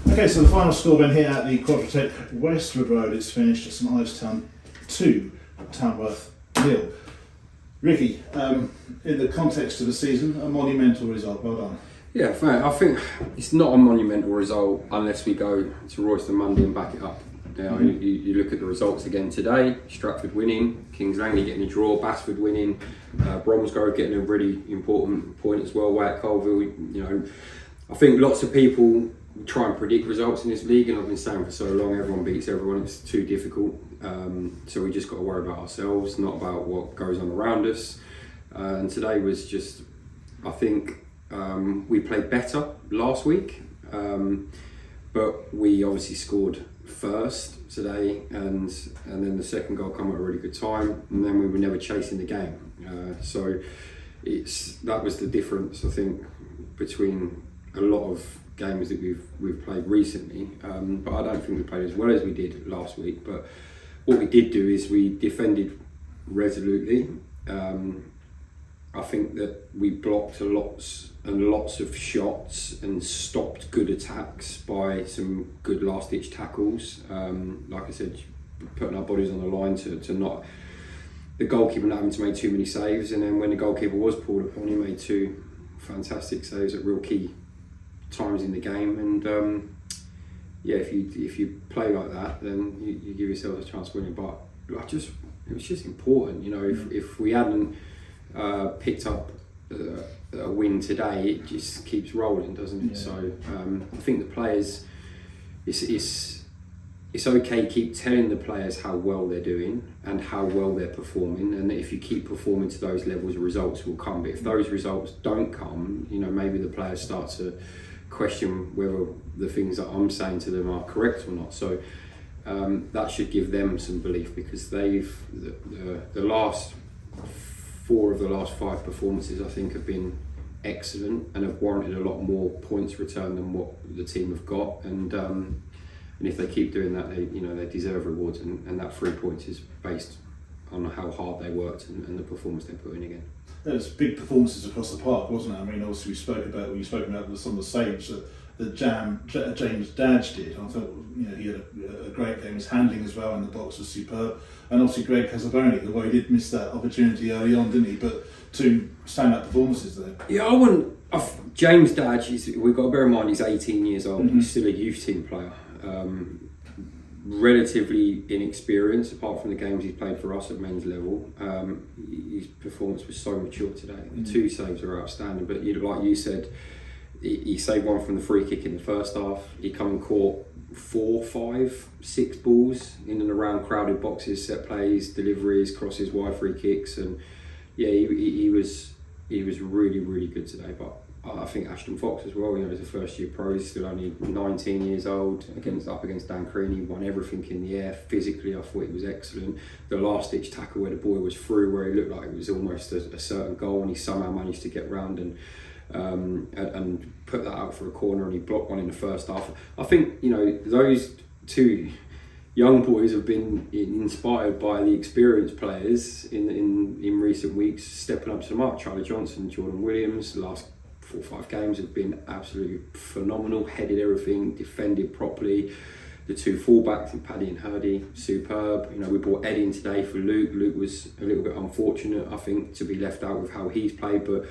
Okay, so the final score then here at the Quattro-Tech Westwood Road, it's finished at St Ives Town 2, Tamworth 0. Ricky, in the context of the season, a monumental result, well done. Yeah, fair. I think it's not a monumental result unless we go to Royston Monday and back it up. You know, you look at the results again today, Stratford winning, Kings Langley getting a draw, Basford winning, Bromsgrove getting a really important point as well, away at Colville. You know, I think lots of people try and predict results in this league, and I've been saying for so long, everyone beats everyone, it's too difficult. So we just got to worry about ourselves, not about what goes on around us. And today was just, I think, we played better last week, but we obviously scored first today, and then the second goal came at a really good time, and then we were never chasing the game. So that was the difference, I think, between a lot of games that we've played recently. But I don't think we played as well as we did last week. But what we did do is we defended resolutely. I think that we blocked lots and lots of shots and stopped good attacks by some good last-ditch tackles. Like I said, putting our bodies on the line to not the goalkeeper not having to make too many saves, and then when the goalkeeper was pulled upon, he made two fantastic saves at real key times in the game. And yeah, if you play like that, then you give yourself a chance of winning. But it was just important, you know. If we hadn't picked up a win today, it just keeps rolling, doesn't it? Yeah. So I think the players, it's okay, keep telling the players how well they're doing and how well they're performing, and if you keep performing to those levels, results will come. But if those results don't come, you know, maybe the players start to question whether the things that I'm saying to them are correct or not. So that should give them some belief, because the last 4 of the last 5 performances, I think, have been excellent and have warranted a lot more points returned than what the team have got. And if they keep doing that, they deserve rewards. And that 3 points is based on how hard they worked and the performance they put in again. There's big performances across the park, wasn't it? I mean, obviously we spoke about some of the saves that James Dadge did. I thought, you know, he had a great game. His handling as well in the box was superb. And obviously Greg Casaboni, although he did miss that opportunity early on, didn't he? But 2 stand-up performances there. Yeah, James Dadge, we've got to bear in mind he's 18 years old. He's still a youth team player. Relatively inexperienced, apart from the games he's played for us at men's level. His performance was so mature today. The 2 saves were outstanding, but like you said, he saved one from the free kick in the first half. He come and caught 4, 5, 6 balls in and around crowded boxes, set plays, deliveries, crosses, wide free kicks, and yeah, he was really, really good today. But I think Ashton Fox as well, you know, he's a first year pro, he's still only 19 years old, up against Dan Crean, he won everything in the air. Physically, I thought he was excellent. The last ditch tackle where the boy was through, where he looked like it was almost a certain goal, and he somehow managed to get round and put that out for a corner, and he blocked one in the first half. I think, you know, those 2 young boys have been inspired by the experienced players in recent weeks stepping up to the mark. Charlie Johnson, Jordan Williams, the last 4 or 5 games have been absolutely phenomenal, headed everything, defended properly. The 2 fullbacks in Paddy and Hurdy, superb. You know, we brought Ed in today for Luke. Luke was a little bit unfortunate, I think, to be left out with how he's played, but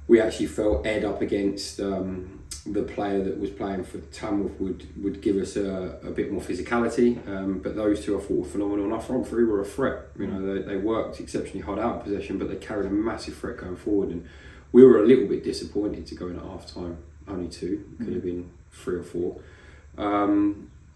we actually felt Ed up against the player that was playing for Tamworth would give us a bit more physicality. But those 2 I thought were phenomenal, and our front 3 were a threat. You know, they worked exceptionally hard out of possession, but they carried a massive threat going forward. And we were a little bit disappointed to go in at half time. Only 2, could have been 3 or 4.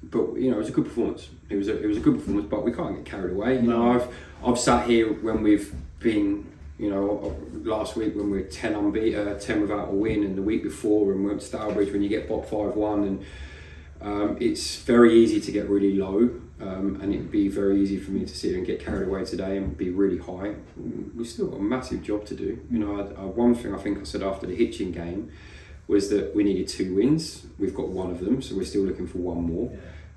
But you know, it was a good performance. It was a good performance, but we can't get carried away. You know, I've sat here when we've been, you know, last week when we were 10 unbeaten, 10 without a win, and the week before when we went to Stourbridge when you get bought 5-1, and it's very easy to get really low, and it'd be very easy for me to sit and get carried away today and be really high. We've still got a massive job to do. You know, one thing I think I said after the Hitchin game was that we needed 2 wins. We've got 1 of them, so we're still looking for 1 more.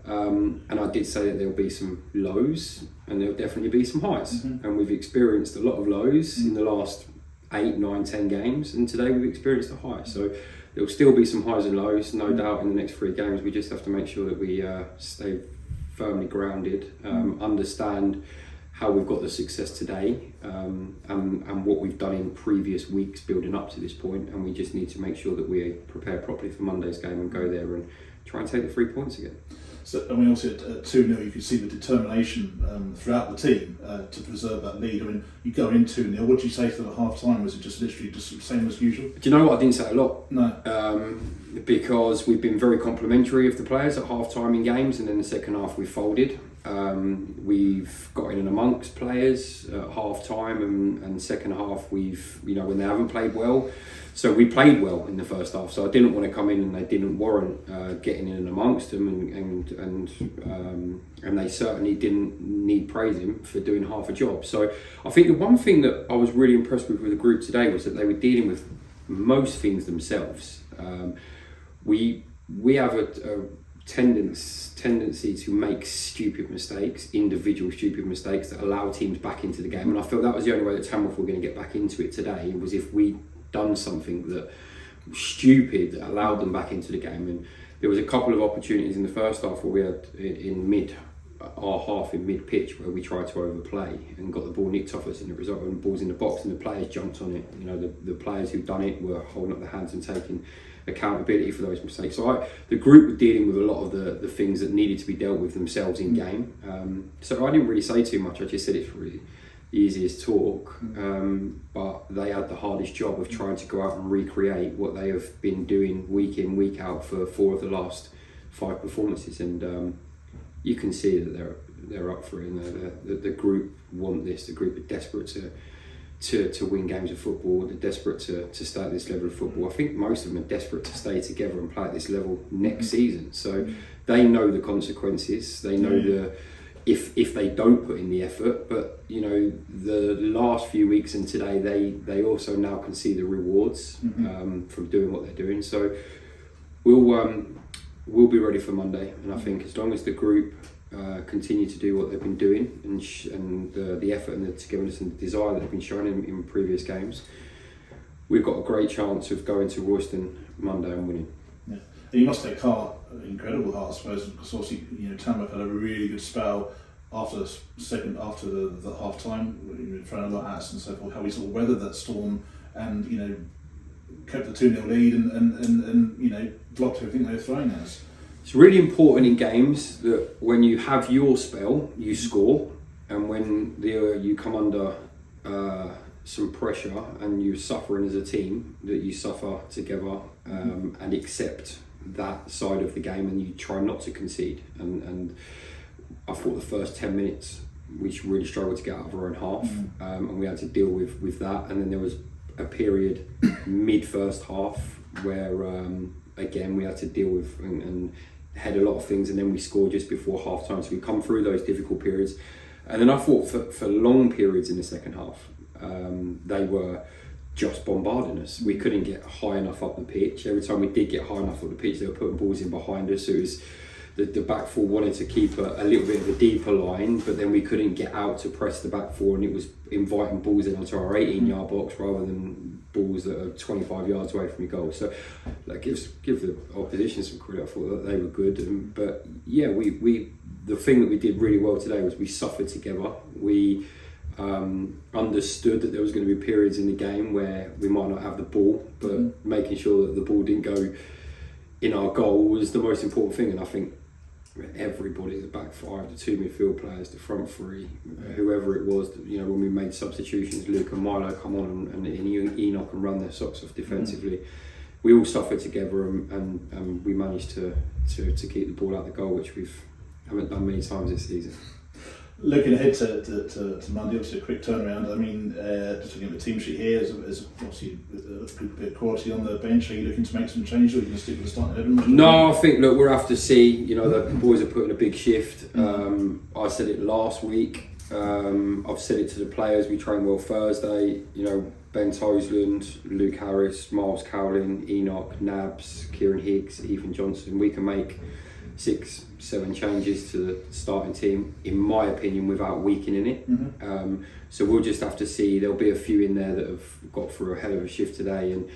And I did say that there'll be some lows and there'll definitely be some highs. And we've experienced a lot of lows in the last 8, 9, 10 games, and today we've experienced a high. So there'll still be some highs and lows, no doubt, in the next 3 games. We just have to make sure that we stay firmly grounded, understand how we've got the success today, and what we've done in previous weeks building up to this point, and we just need to make sure that we prepare properly for Monday's game and go there and try and take the 3 points again. So, I mean, also at 2-0, you could see the determination throughout the team to preserve that lead. I mean, you go in 2-0, what did you say to them at half-time? Was it just literally just the same as usual? Do you know what? I didn't say a lot. No. Because we've been very complimentary of the players at half-time in games, and then the second half we folded. We've got in and amongst players at half-time, and second half we've, when they haven't played well. So we played well in the first half, so I didn't want to come in and they didn't warrant getting in and amongst them, and they certainly didn't need praising for doing half a job. So I think the one thing that I was really impressed with the group today was that they were dealing with most things themselves. We have a tendency to make stupid mistakes, individual stupid mistakes that allow teams back into the game, and I felt that was the only way that Tamworth were going to get back into it today, was if we done something that was stupid that allowed them back into the game. And there was a couple of opportunities in the first half where we had in mid pitch where we tried to overplay and got the ball nicked off us, and the result when the ball's in the box and the players jumped on it. The players who'd done it were holding up their hands and taking accountability for those mistakes. So the group were dealing with a lot of the things that needed to be dealt with themselves in game. So I didn't really say too much. I just said it's really the easiest talk, but they had the hardest job of trying to go out and recreate what they have been doing week in, week out for 4 of the last 5 performances, and you can see that they're up for it. And the group want this. The group are desperate to win games of football. They're desperate to stay at this level of football. I think most of them are desperate to stay together and play at this level next season. So they know the consequences. They know if they don't put in the effort, but the last few weeks and today they also now can see the rewards from doing what they're doing. So we'll be ready for Monday, and I think as long as the group continue to do what they've been doing and the effort and the togetherness and the desire that they've been showing in previous games, we've got a great chance of going to Royston Monday and winning. Yeah. You must take heart, incredible heart, I suppose, because obviously Tamworth had a really good spell after the half time, throwing a lot at us and so forth. How we sort of weathered that storm and kept the 2-0 lead and blocked everything they were throwing at us. It's really important in games that when you have your spell, you score, and when you come under some pressure and you're suffering as a team, that you suffer together and accept that side of the game, and you try not to concede. And I thought the first 10 minutes we really struggled to get out of our own half, and we had to deal with that. And then there was a period mid first half where again we had to deal with and had a lot of things, and then we scored just before half time. So we come through those difficult periods, and then I thought for long periods in the second half they were just bombarding us. We couldn't get high enough up the pitch. Every time we did get high enough up the pitch, they were putting balls in behind us. So it was the back four wanted to keep a little bit of a deeper line, but then we couldn't get out to press the back four, and it was inviting balls in onto our 18-yard box rather than balls that are 25 yards away from your goal. So give the opposition some credit. I thought that they were good, but yeah, we the thing that we did really well today was we suffered together. We understood that there was going to be periods in the game where we might not have the ball, but making sure that the ball didn't go in our goal was the most important thing. And I think everybody, the back 5, the 2 midfield players, the front 3, whoever it was, when we made substitutions, Luke and Milo come on and Enoch and run their socks off defensively. We all suffered together, and we managed to keep the ball out of the goal, which we haven't done many times this season. Looking ahead to Monday, obviously a quick turnaround. I mean, just looking at the team sheet here, there's obviously a bit of quality on the bench. Are you looking to make some changes, or are you going to stick with the starting 11? No, I think we'll have to see. The boys are putting a big shift. I said it last week. I've said it to the players. We train well Thursday. Ben Toseland, Luke Harris, Miles Cowlin, Enoch, Nabs, Kieran Higgs, Ethan Johnson. We can make 6-7 changes to the starting team, in my opinion, without weakening it. So we'll just have to see. There'll be a few in there that have got through a hell of a shift today, and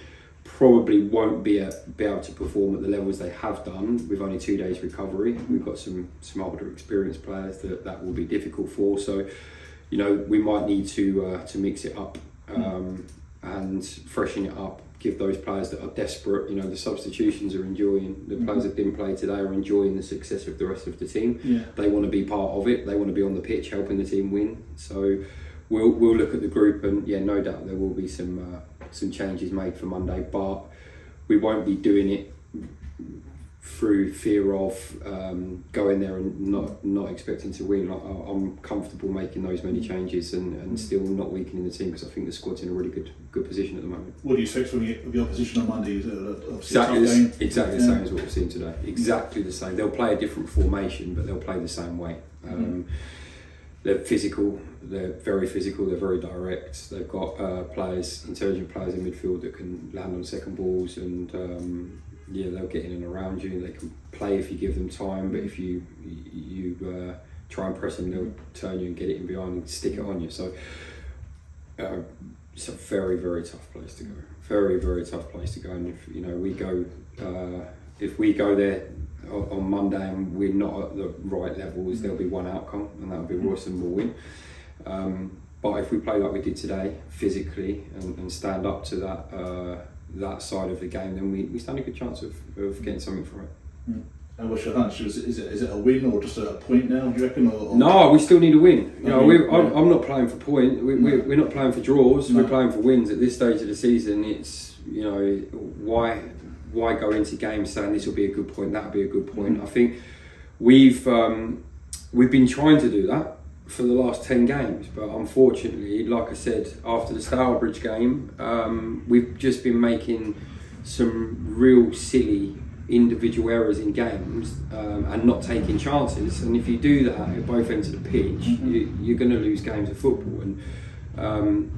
probably won't be able to perform at the levels they have done with only 2 days recovery. We've got some older experienced players that will be difficult for. So, you know, we might need to mix it up and freshen it up. Give those players that are desperate, you know, the substitutions are enjoying, the players that didn't play today are enjoying the success of the rest of the team. Yeah. They want to be part of it. They want to be on the pitch helping the team win. So we'll look at the group, and yeah, no doubt there will be some changes made for Monday, but we won't be doing it through fear of going there and not expecting to win. I'm comfortable making those many changes and still not weakening the team, because I think the squad's in a really good position at the moment. What do you expect from the opposition on Monday? Exactly the same as what we've seen today. Exactly the same. They'll play a different formation, but they'll play the same way. They're physical. They're very physical. They're very direct. They've got intelligent players in midfield that can land on second balls, and they'll get in and around you. They can play if you give them time, but if you try and press them, they'll turn you and get it in behind and stick it on you. So it's a very, very tough place to go. Very, very tough place to go. And if we go there on Monday and we're not at the right levels, there'll be one outcome, and that'll be Royston will win. But if we play like we did today, physically, and stand up to that side of the game, then we stand a good chance of getting something from it. And what's your hunch? Is it a win or just a point now, do you reckon? No, we still need a win. I'm not playing for point. We're not playing for draws. No. We're playing for wins at this stage of the season. It's, you know, why go into games saying this will be a good point, that'll be a good point. I think we've been trying to do that for the last 10 games, but unfortunately, like I said, after the Stourbridge game, we've just been making some real silly individual errors in games and not taking chances. And if you do that at both ends of the pitch, you're going to lose games of football. And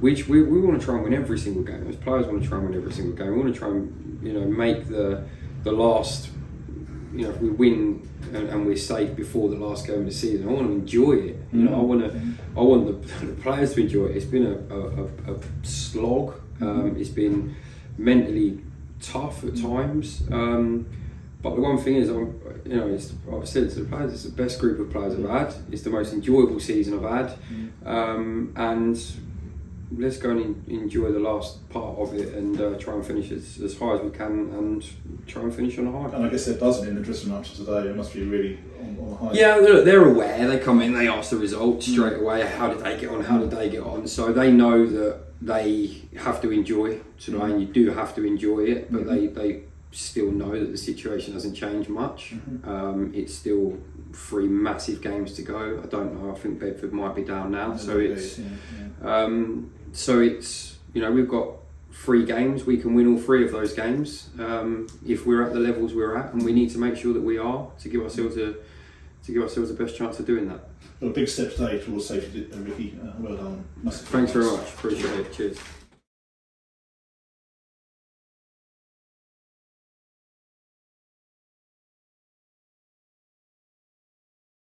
which we want to try and win every single game. As players want to try and win every single game. We want to try and, you know, make the last, you know, if we win and we're safe before the last game of the season, I want to enjoy it. You know, I want the players to enjoy it. It's been a slog. It's been mentally tough at times. But the one thing is, I've said to the players, it's the best group of players I've had. It's the most enjoyable season I've had, and let's go and enjoy the last part of it and try and finish as high as we can and try and finish on a high. And I guess they're buzzing in the dressing room today. It must be really on a high. Yeah, they're aware. They come in, they ask the results straight away. How did they get on? How did they get on? So they know that they have to enjoy today, and you do have to enjoy it. But they still know that the situation hasn't changed much. It's still 3 massive games to go. I don't know. I think Bedford might be down now. So it's you know, we've got 3 games. We can win all 3 of those games if we're at the levels we're at, and we need to make sure that we are to give ourselves the best chance of doing that. Well, a big step today towards safety, Ricky. Well done. Thanks very much. Appreciate it. Cheers.